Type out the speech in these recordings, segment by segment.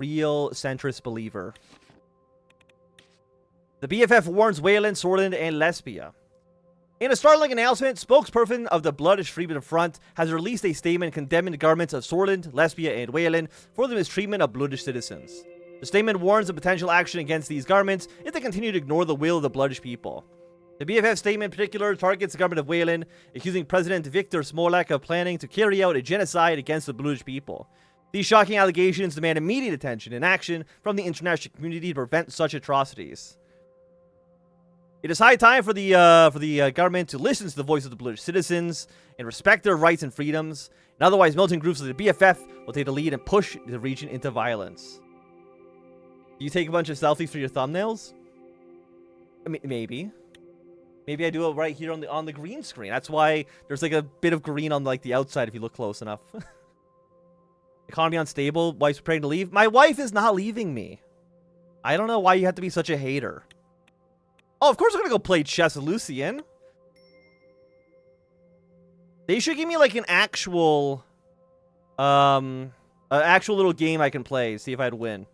Real centrist believer. The BFF warns Wayland, Sordland, and Lesbia. In a startling announcement, spokesperson of the Bloodish Freedom Front has released a statement condemning the governments of Sordland, Lesbia, and Wayland for the mistreatment of Bloodish citizens. The statement warns of potential action against these governments if they continue to ignore the will of the Bloodish people. The BFF statement in particular targets the government of Wayland, accusing President Viktor Smolak of planning to carry out a genocide against the Bloodish people. These shocking allegations demand immediate attention and action from the international community to prevent such atrocities. It is high time for the government to listen to the voice of the British citizens and respect their rights and freedoms. And otherwise, militant groups like the BFF will take the lead and push the region into violence. Do you take a bunch of selfies for your thumbnails? Maybe. Maybe I do it right here on the green screen. That's why there's like a bit of green on like the outside if you look close enough. Economy unstable. Wife's preparing to leave. My wife is not leaving me. I don't know why you have to be such a hater. Oh, of course I'm gonna go play chess with Lucian. They should give me like an actual little game I can play, see if I'd win.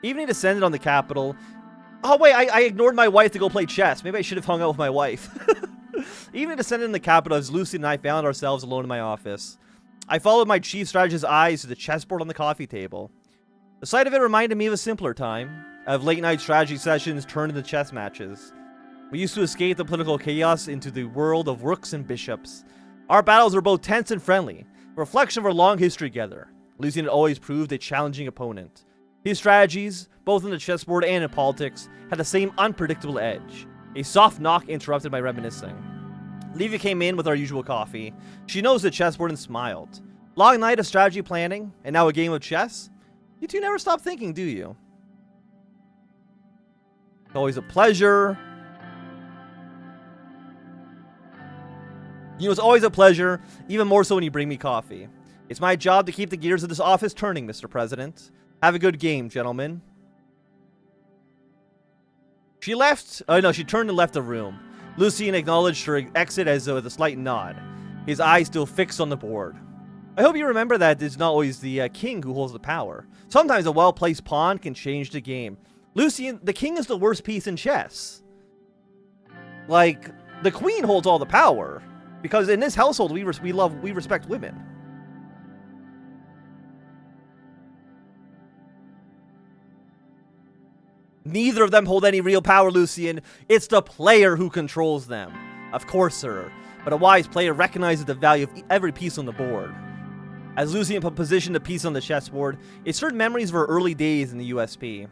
Evening descended on the capital. Oh wait, I ignored my wife to go play chess. Maybe I should have hung out with my wife. Evening descended in the capital as Lucian and I found ourselves alone in my office. I followed my chief strategist's eyes to the chessboard on the coffee table. The sight of it reminded me of a simpler time, of late-night strategy sessions turned into chess matches. We used to escape the political chaos into the world of rooks and bishops. Our battles were both tense and friendly, a reflection of our long history together. Lucian had always proved a challenging opponent. His strategies, both on the chessboard and in politics, had the same unpredictable edge. A soft knock interrupted my reminiscing. Livia came in with our usual coffee. She nosed the chessboard and smiled. Long night of strategy planning, and now a game of chess? You two never stop thinking, do you? It's always a pleasure. You know, it's always a pleasure, even more so when you bring me coffee. It's my job to keep the gears of this office turning, Mr. President. Have a good game, gentlemen. She left. Oh, no, she turned and left the room. Lucian acknowledged her exit as with a slight nod, his eyes still fixed on the board. I hope you remember that it's not always the king who holds the power. Sometimes a well-placed pawn can change the game. Lucian, the king is the worst piece in chess. Like, the queen holds all the power. Because in this household, we respect women. Neither of them hold any real power, Lucian. It's the player who controls them. Of course, sir. But a wise player recognizes the value of every piece on the board. As Lucian positioned a piece on the chessboard, it stirred memories of our early days in the USP.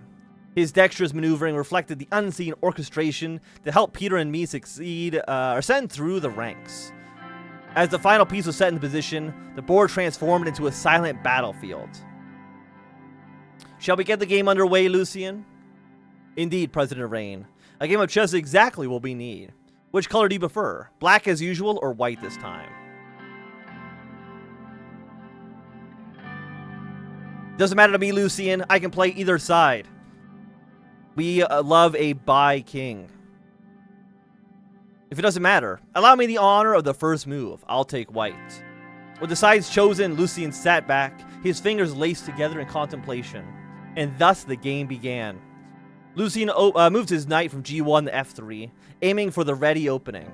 His dexterous maneuvering reflected the unseen orchestration that helped Peter and me ascend through the ranks. As the final piece was set into position, the board transformed into a silent battlefield. Shall we get the game underway, Lucian? Indeed, President Rayne. A game of chess is exactly what we need. Which color do you prefer? Black as usual or white this time? Doesn't matter to me, Lucian. I can play either side. We love a bye king. If it doesn't matter, allow me the honor of the first move. I'll take white. With the sides chosen, Lucian sat back, his fingers laced together in contemplation. And thus the game began. Lucian moved his knight from G1 to F3, aiming for the ready opening.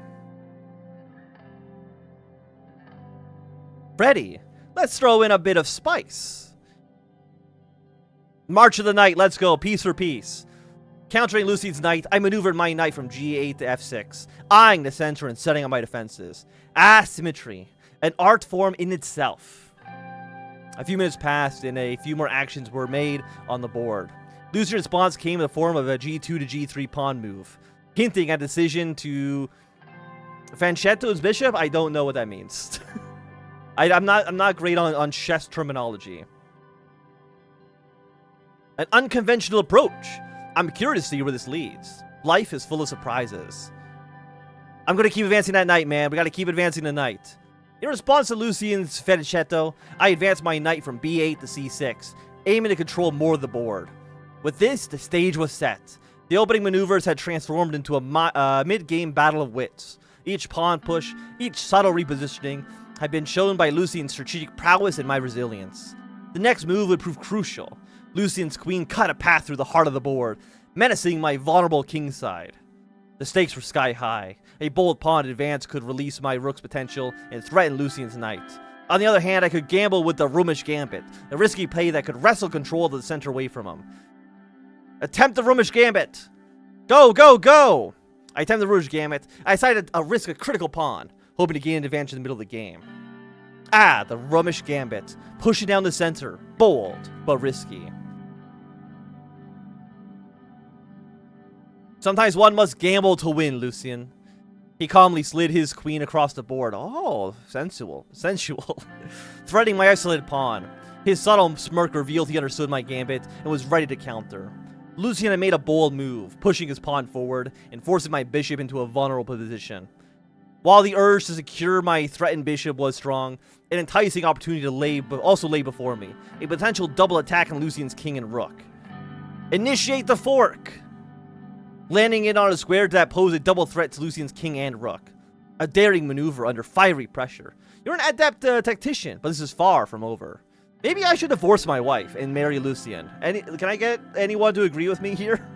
Ready. Let's throw in a bit of spice. March of the knight, let's go, piece for piece. Countering Lucian's knight, I maneuvered my knight from G8 to F6, eyeing the center and setting up my defenses. Asymmetry, an art form in itself. A few minutes passed and a few more actions were made on the board. Lucian's response came in the form of a G2 to G3 pawn move, hinting at decision to Fanchetto's bishop. I don't know what that means. I'm not great on chess terminology. An unconventional approach. I'm curious to see where this leads. Life is full of surprises. I'm going to keep advancing that knight, man. We got to keep advancing the knight. In response to Lucian's Fanchetto, I advanced my knight from B8 to C6, aiming to control more of the board. With this, the stage was set. The opening maneuvers had transformed into a mid-game battle of wits. Each pawn push, each subtle repositioning, had been shown by Lucian's strategic prowess and my resilience. The next move would prove crucial. Lucian's queen cut a path through the heart of the board, menacing my vulnerable king side. The stakes were sky high. A bold pawn advance could release my rook's potential and threaten Lucian's knight. On the other hand, I could gamble with the Romish Gambit, a risky play that could wrestle control of the center away from him. Attempt the Romish Gambit! Go, go, go! I attempt the Romish Gambit. I decided to risk a critical pawn, hoping to gain an advantage in the middle of the game. Ah, the Romish Gambit, pushing down the center, bold, but risky. Sometimes one must gamble to win, Lucian. He calmly slid his queen across the board. Oh, sensual. Threatening my isolated pawn. His subtle smirk revealed he understood my gambit and was ready to counter. Lucian had made a bold move, pushing his pawn forward and forcing my bishop into a vulnerable position. While the urge to secure my threatened bishop was strong, an enticing opportunity also lay before me. A potential double attack on Lucian's king and rook. Initiate the fork! Landing in on a square that posed a double threat to Lucian's king and rook. A daring maneuver under fiery pressure. You're an adept tactician, but this is far from over. Maybe I should divorce my wife and marry Lucian. Can I get anyone to agree with me here?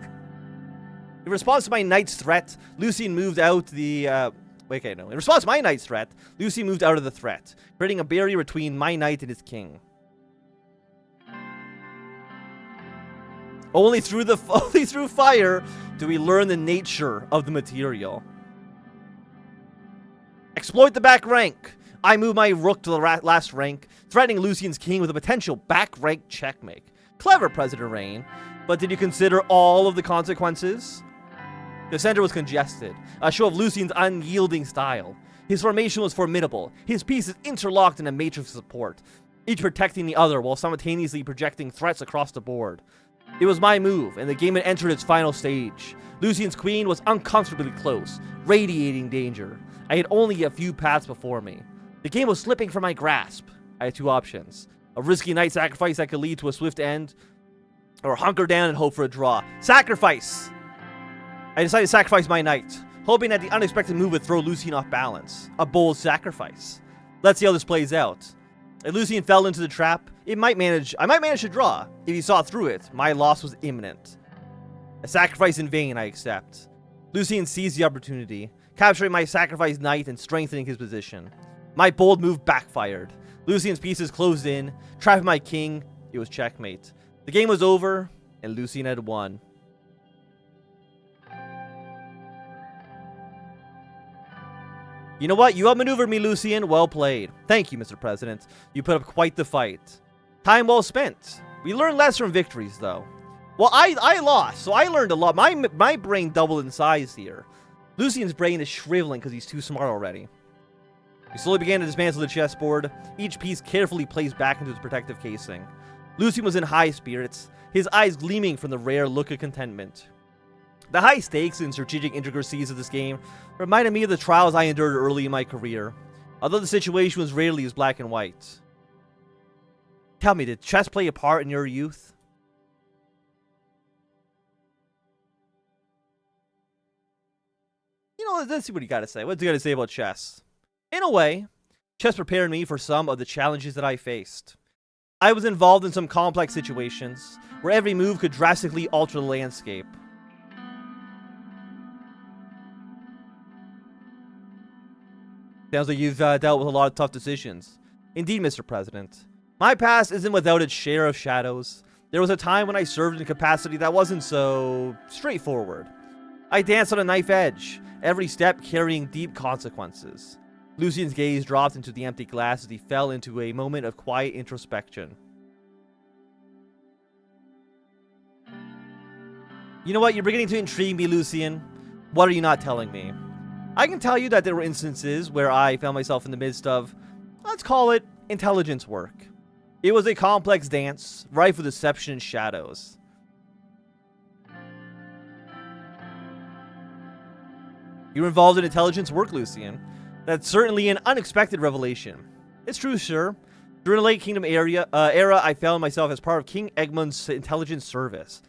In response to my knight's threat, Lucian moved out the... In response to my knight's threat, Lucian moved out of the threat, creating a barrier between my knight and his king. Only through fire do we learn the nature of the material. Exploit the back rank. I move my rook to the last rank, threatening Lucian's king with a potential back rank checkmate. Clever, President Rayne. But did you consider all of the consequences? The center was congested, a show of Lucian's unyielding style. His formation was formidable, his pieces interlocked in a matrix of support, each protecting the other while simultaneously projecting threats across the board. It was my move, and the game had entered its final stage. Lucian's queen was uncomfortably close, radiating danger. I had only a few paths before me. The game was slipping from my grasp. I had two options. A risky knight sacrifice that could lead to a swift end, or hunker down and hope for a draw. Sacrifice! I decided to sacrifice my knight, hoping that the unexpected move would throw Lucian off balance. A bold sacrifice. Let's see how this plays out. If Lucian fell into the trap, I might manage to draw. If he saw through it, my loss was imminent. A sacrifice in vain, I accept. Lucian seized the opportunity, capturing my sacrificed knight and strengthening his position. My bold move backfired. Lucian's pieces closed in, trapping my king. It was checkmate. The game was over, and Lucian had won. You know what? You outmaneuvered me, Lucian. Well played. Thank you, Mr. President. You put up quite the fight. Time well spent. We learned less from victories, though. Well, I lost, so I learned a lot. My brain doubled in size here. Lucian's brain is shriveling because he's too smart already. We slowly began to dismantle the chessboard, each piece carefully placed back into its protective casing. Lucian was in high spirits, his eyes gleaming from the rare look of contentment. The high stakes and strategic intricacies of this game reminded me of the trials I endured early in my career, although the situation was rarely as black and white. Tell me, did chess play a part in your youth? You know, let's see what you gotta say. What do you gotta say about chess? In a way, chess prepared me for some of the challenges that I faced. I was involved in some complex situations, where every move could drastically alter the landscape. Sounds like you've dealt with a lot of tough decisions. Indeed, Mr. President. My past isn't without its share of shadows. There was a time when I served in a capacity that wasn't so straightforward. I danced on a knife edge, every step carrying deep consequences. Lucian's gaze dropped into the empty glass as he fell into a moment of quiet introspection. You know what? You're beginning to intrigue me, Lucian. What are you not telling me? I can tell you that there were instances where I found myself in the midst of, let's call it, intelligence work. It was a complex dance, rife with deception and shadows. You were involved in intelligence work, Lucian. That's certainly an unexpected revelation. It's true, sir. During the late Kingdom era, I found myself as part of King Egmont's intelligence service.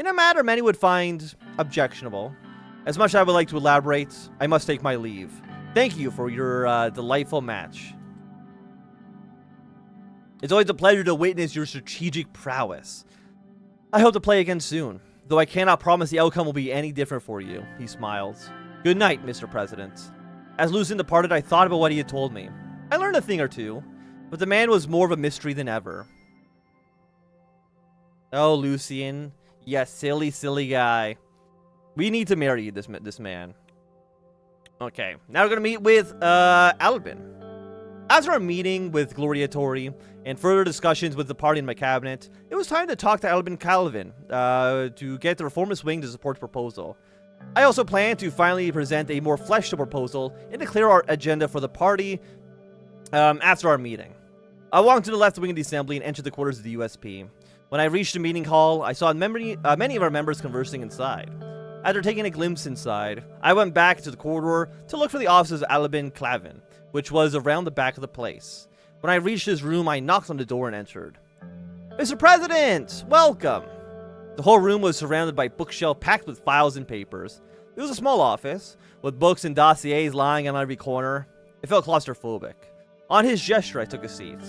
In a matter many would find objectionable. As much as I would like to elaborate, I must take my leave. Thank you for your delightful match. It's always a pleasure to witness your strategic prowess. I hope to play again soon, though I cannot promise the outcome will be any different for you. He smiles. Good night, Mr. President. As Lucian departed, I thought about what he had told me. I learned a thing or two, but the man was more of a mystery than ever. Oh, Lucian. Yeah, silly, silly guy. We need to marry this man. Okay, now we're going to meet with Albin. After our meeting with Gloria Tori and further discussions with the party in my cabinet, it was time to talk to Albin Clavin to get the Reformist wing to support the proposal. I also plan to finally present a more fleshed out proposal and declare our agenda for the party after our meeting. I walked to the left wing of the assembly and entered the quarters of the USP. When I reached the meeting hall, I saw many of our members conversing inside. After taking a glimpse inside, I went back to the corridor to look for the offices of Albin Clavin, which was around the back of the place. When I reached his room, I knocked on the door and entered. Mr. President, welcome! The whole room was surrounded by bookshelves packed with files and papers. It was a small office, with books and dossiers lying on every corner. It felt claustrophobic. On his gesture, I took a seat.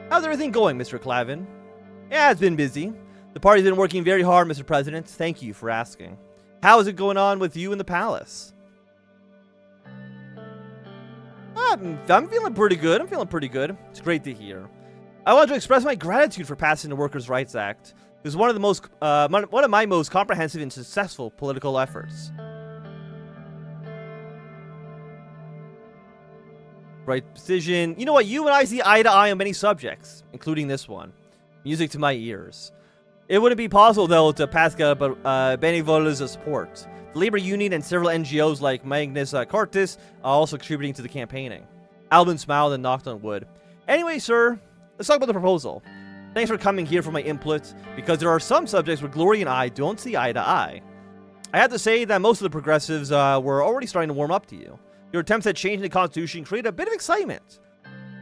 How's everything going, Mr. Clavin? Yeah, it's been busy. The party's been working very hard, Mr. President. Thank you for asking. How is it going on with you in the palace? I'm feeling pretty good. It's great to hear. I want to express my gratitude for passing the Workers' Rights Act. It was one of my most comprehensive and successful political efforts. Right decision. You know what? You and I see eye to eye on many subjects, including this one. Music to my ears. It wouldn't be possible, though, to pass Benevola's support. The labor union and several NGOs like Magnus Cortis are also contributing to the campaigning. Albin smiled and knocked on wood. Anyway, sir, let's talk about the proposal. Thanks for coming here for my input, because there are some subjects where Glory and I don't see eye to eye. I have to say that most of the progressives were already starting to warm up to you. Your attempts at changing the Constitution created a bit of excitement.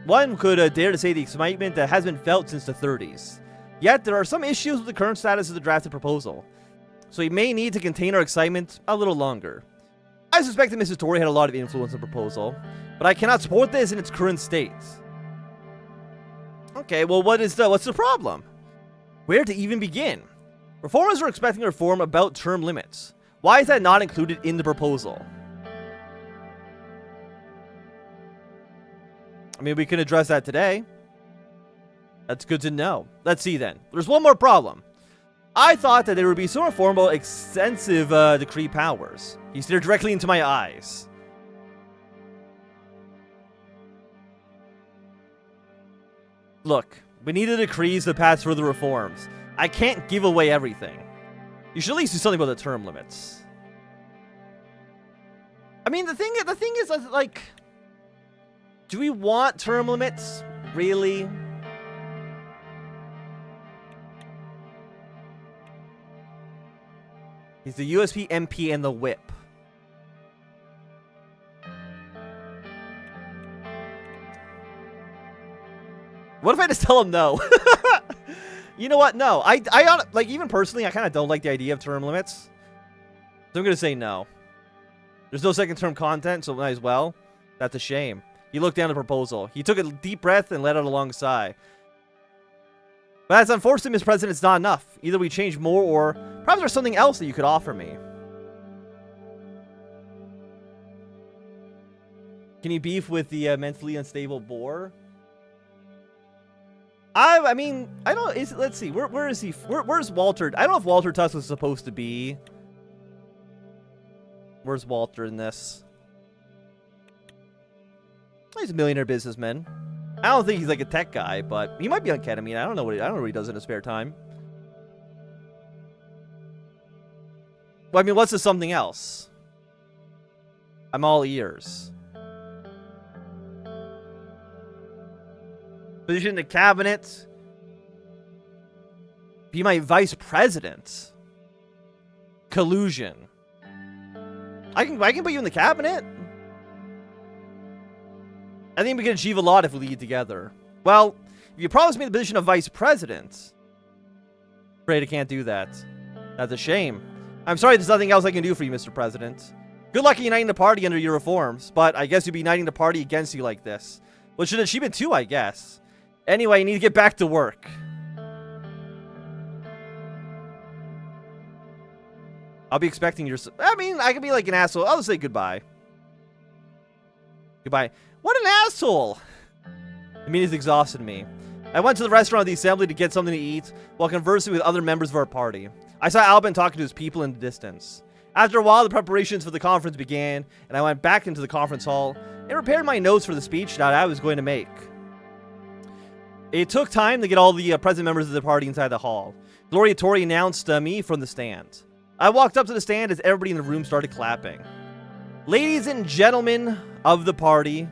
One could dare to say the excitement that has been felt since the 30s. Yet, there are some issues with the current status of the drafted proposal, so we may need to contain our excitement a little longer. I suspect that Mrs. Tory had a lot of influence on the proposal, but I cannot support this in its current state. Okay, well, what's the problem? Where to even begin? Reformers are expecting a reform about term limits. Why is that not included in the proposal? I mean, we can address that today. That's good to know. Let's see then. There's one more problem. I thought that there would be some reform about extensive decree powers. He stared directly into my eyes. Look, we need the decrees to pass further reforms. I can't give away everything. You should at least do something about the term limits. I mean, the thing is, like, do we want term limits? Really? He's the USP MP and the whip. What if I just tell him no? You know what? No. I like, even personally, I kind of don't like the idea of term limits. So I'm going to say no. There's no second term content, so might as well. That's a shame. He looked down at the proposal. He took a deep breath and let out a long sigh. But that's unfortunate, Mr. President, it's not enough. Either we change more, or perhaps there's something else that you could offer me. Can you beef with the mentally unstable boar? I mean, I don't. Let's see. Where is he? Where's Walter? I don't know if Walter Tusk was supposed to be. Where's Walter in this? He's a millionaire businessman. I don't think he's like a tech guy, but he might be on ketamine. I don't know what he does in his spare time. Well, I mean, what's this something else? I'm all ears. Position in the cabinet. Be my vice president. Collusion. I can put you in the cabinet. I think we can achieve a lot if we lead together. Well, if you promise me the position of vice president, afraid I can't do that. That's a shame. I'm sorry there's nothing else I can do for you, Mr. President. Good luck in uniting the party under your reforms, but I guess you'd be uniting the party against you like this. Well, should achievement too, I guess. Anyway, you need to get back to work. I'll be expecting your... I mean, I could be like an asshole. I'll just say goodbye. Goodbye. What an asshole! The meeting's exhausted me. I went to the restaurant of the assembly to get something to eat while conversing with other members of our party. I saw Albin talking to his people in the distance. After a while, the preparations for the conference began, and I went back into the conference hall and prepared my notes for the speech that I was going to make. It took time to get all the present members of the party inside the hall. Gloria Tori announced me from the stand. I walked up to the stand as everybody in the room started clapping. Ladies and gentlemen of the party,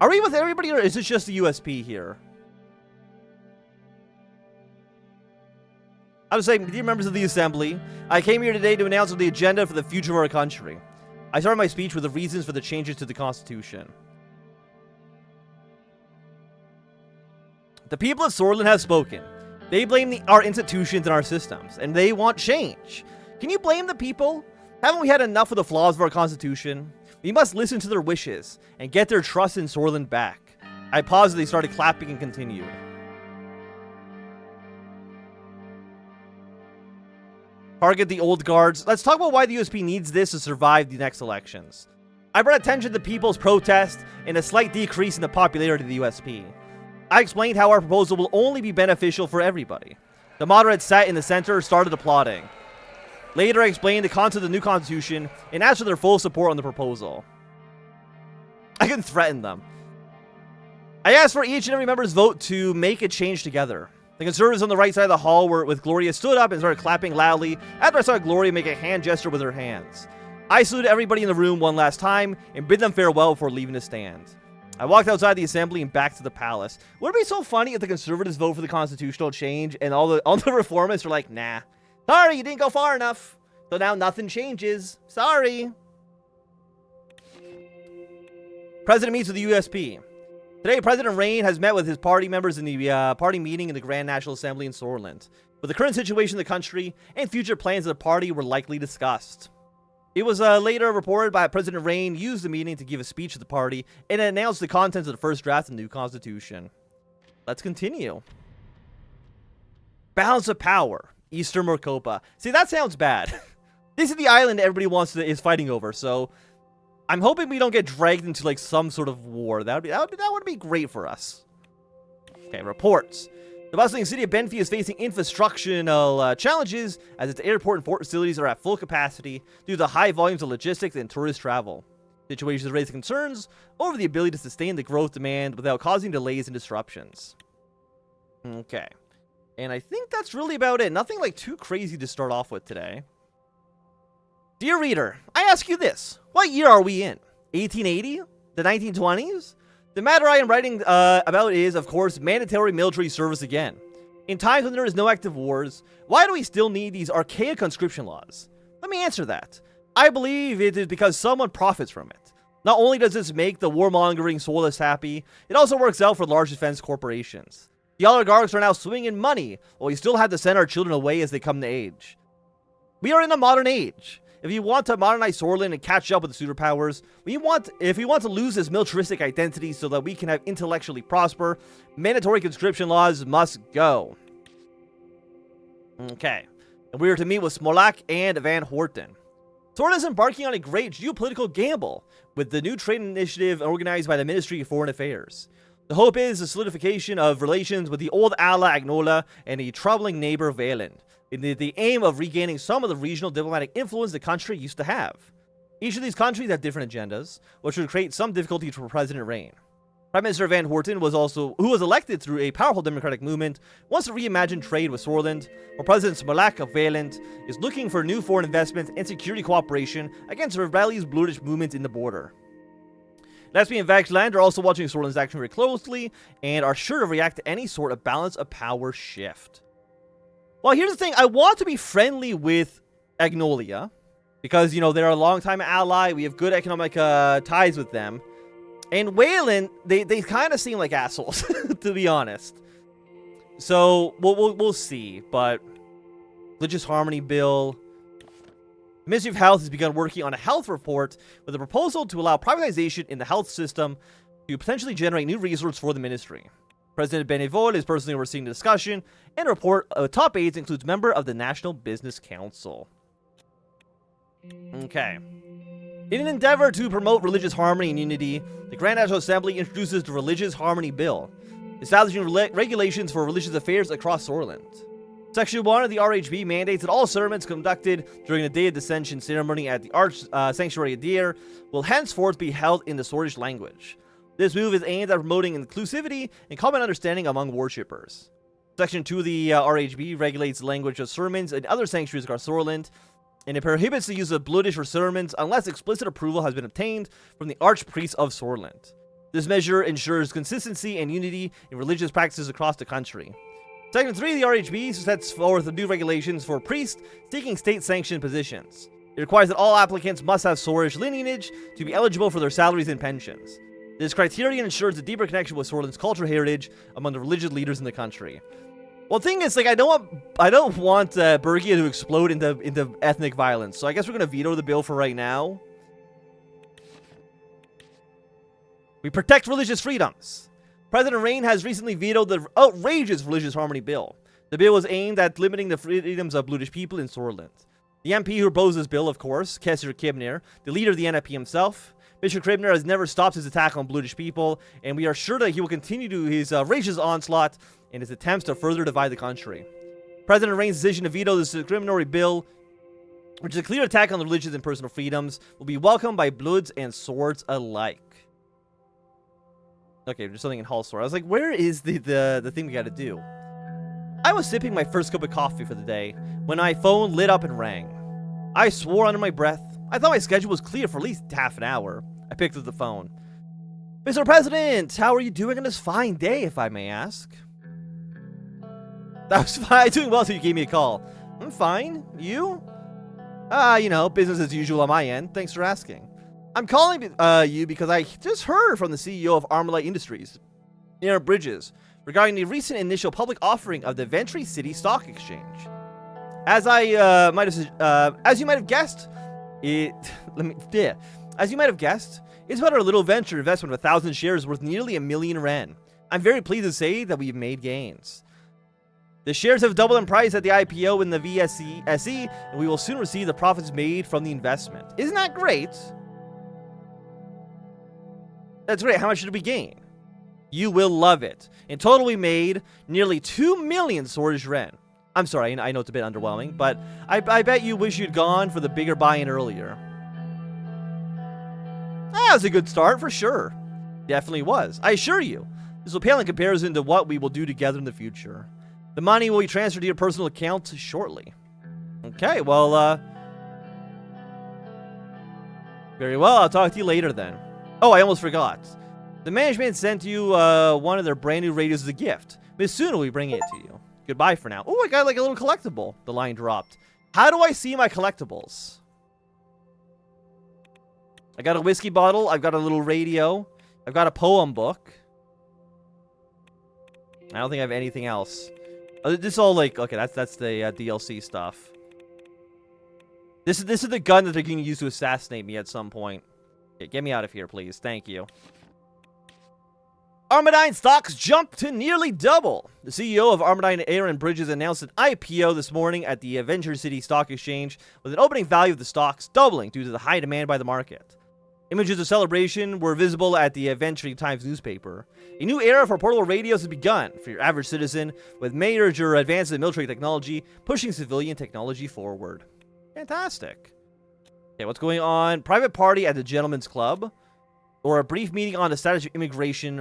are we with everybody or is this just the USP here? I was saying, dear members of the assembly, I came here today to announce the agenda for the future of our country. I started my speech with the reasons for the changes to the Constitution. The people of Sordland have spoken. They blame our institutions and our systems, and they want change. Can you blame the people? Haven't we had enough of the flaws of our Constitution? We must listen to their wishes and get their trust in Sordland back. I paused as they started clapping and continued. Target the old guards. Let's talk about why the USP needs this to survive the next elections. I brought attention to the people's protest and a slight decrease in the popularity of the USP. I explained how our proposal will only be beneficial for everybody. The moderates sat in the center started applauding. Later, I explained the content of the new constitution and asked for their full support on the proposal. I can threaten them. I asked for each and every member's vote to make a change together. The conservatives on the right side of the hall were with Gloria stood up and started clapping loudly after I saw Gloria make a hand gesture with her hands. I saluted everybody in the room one last time and bid them farewell before leaving the stand. I walked outside the assembly and back to the palace. Would it be so funny if the conservatives vote for the constitutional change and all the reformists are like, nah. Sorry, you didn't go far enough. So now nothing changes. Sorry. President meets with the USP. Today, President Rayne has met with his party members in the party meeting in the Grand National Assembly in Sordland. But the current situation in the country and future plans of the party were likely discussed. It was later reported by President Rayne used the meeting to give a speech to the party and announced the contents of the first draft of the new constitution. Let's continue. Balance of power. Eastern Morcopa. See, that sounds bad. This is the island everybody is fighting over, so I'm hoping we don't get dragged into like some sort of war. That would be great for us. Okay, reports. The bustling city of Benfey is facing infrastructural challenges as its airport and port facilities are at full capacity due to the high volumes of logistics and tourist travel. Situations raise concerns over the ability to sustain the growth demand without causing delays and disruptions. Okay. And I think that's really about it. Nothing like too crazy to start off with today. Dear reader, I ask you this. What year are we in? 1880? The 1920s? The matter I am writing about is, of course, mandatory military service again. In times when there is no active wars, why do we still need these archaic conscription laws? Let me answer that. I believe it is because someone profits from it. Not only does this make the warmongering soulless happy, it also works out for large defense corporations. The oligarchs are now swinging money, while we still have to send our children away as they come to age. We are in a modern age. If you want to modernize Sordland and catch up with the superpowers, if we want to lose this militaristic identity so that we can have intellectually prosper, mandatory conscription laws must go. Okay. And we are to meet with Smolak and Van Horten. Sordland is embarking on a great geopolitical gamble with the new trade initiative organized by the Ministry of Foreign Affairs. The hope is the solidification of relations with the old ally Agnola and a troubling neighbor Wayland, in the aim of regaining some of the regional diplomatic influence the country used to have. Each of these countries have different agendas, which would create some difficulties for President Rayne. Prime Minister Van Horten who was elected through a powerful democratic movement, wants to reimagine trade with Sordland, while President Smolak of Wayland is looking for new foreign investment and security cooperation against rebellious Bludish movements in the border. Lesbian and Vaxland are also watching Sordland's action very closely and are sure to react to any sort of balance of power shift. Well, here's the thing. I want to be friendly with Agnolia because, you know, they're a long-time ally. We have good economic ties with them. And Wayland, they kind of seem like assholes, to be honest. So, we'll see. But, religious harmony bill. The Ministry of Health has begun working on a health report with a proposal to allow privatization in the health system to potentially generate new resources for the ministry. President Benevol is personally overseeing the discussion, and a report of top aides includes member of the National Business Council. Okay. In an endeavor to promote religious harmony and unity, the Grand National Assembly introduces the Religious Harmony Bill, establishing regulations for religious affairs across Sordland. Section 1 of the RHB mandates that all sermons conducted during the Day of Dissension ceremony at the Arch Sanctuary of Deer will henceforth be held in the Sordish language. This move is aimed at promoting inclusivity and common understanding among worshippers. Section 2 of the RHB regulates the language of sermons in other sanctuaries across Sordland, and it prohibits the use of Bloodish for sermons unless explicit approval has been obtained from the Archpriest of Sordland. This measure ensures consistency and unity in religious practices across the country. Section 3 of the RHB sets forth new regulations for priests seeking state-sanctioned positions. It requires that all applicants must have Sordish lineage to be eligible for their salaries and pensions. This criterion ensures a deeper connection with Sordland's cultural heritage among the religious leaders in the country. Well, the thing is, like, I don't want Bergia to explode into ethnic violence, so I guess we're gonna veto the bill for right now. We protect religious freedoms. President Rayne has recently vetoed the outrageous Religious Harmony Bill. The bill was aimed at limiting the freedoms of Bludish people in Sordland. The MP who proposed this bill, of course, Kesser Kibner, the leader of the NFP himself. Bishop Kibner has never stopped his attack on Bludish people, and we are sure that he will continue to his racist onslaught in his attempts to further divide the country. President Rayne's decision to veto this discriminatory bill, which is a clear attack on the religious and personal freedoms, will be welcomed by Bloods and Swords alike. Okay, there's something in Hall Store. I was like, where is the thing we gotta do? I was sipping my first cup of coffee for the day when my phone lit up and rang. I swore under my breath. I thought my schedule was clear for at least half an hour. I picked up the phone. Mr. President, how are you doing on this fine day, if I may ask? I was fine. Doing well until you gave me a call. I'm fine. You? You know, business as usual on my end. Thanks for asking. I'm calling you because I just heard from the CEO of Armalite Industries, Aaron Bridges, regarding the recent initial public offering of the Ventry City Stock Exchange. As you might have guessed, it's about our little venture investment of 1,000 shares worth nearly 1 million Ren. I'm very pleased to say that we've made gains. The shares have doubled in price at the IPO in the VSE, and we will soon receive the profits made from the investment. Isn't that great? That's great. How much did we gain? You will love it. In total, we made nearly 2 million Sordish Ren. I'm sorry, I know it's a bit underwhelming, but I bet you wish you'd gone for the bigger buy-in earlier. That was a good start, for sure. Definitely was. I assure you, this will pale in comparison to what we will do together in the future. The money will be transferred to your personal account shortly. Okay, well, very well, I'll talk to you later then. Oh, I almost forgot. The management sent you one of their brand new radios as a gift. But soon we'll be bringing it to you. Goodbye for now. Oh, I got like a little collectible. The line dropped. How do I see my collectibles? I got a whiskey bottle. I've got a little radio. I've got a poem book. I don't think I have anything else. This is all like, okay, that's the DLC stuff. This is the gun that they're going to use to assassinate me at some point. Okay, get me out of here, please. Thank you. Armadine stocks jumped to nearly double. The CEO of Armadine, Aaron Bridges, announced an IPO this morning at the Venture City Stock Exchange, with an opening value of the stocks doubling due to the high demand by the market. Images of celebration were visible at the Venture Times newspaper. A new era for portable radios has begun for your average citizen, with major advances in military technology pushing civilian technology forward. Fantastic. Okay, what's going on? Private party at the Gentleman's Club, or a brief meeting on the status of immigration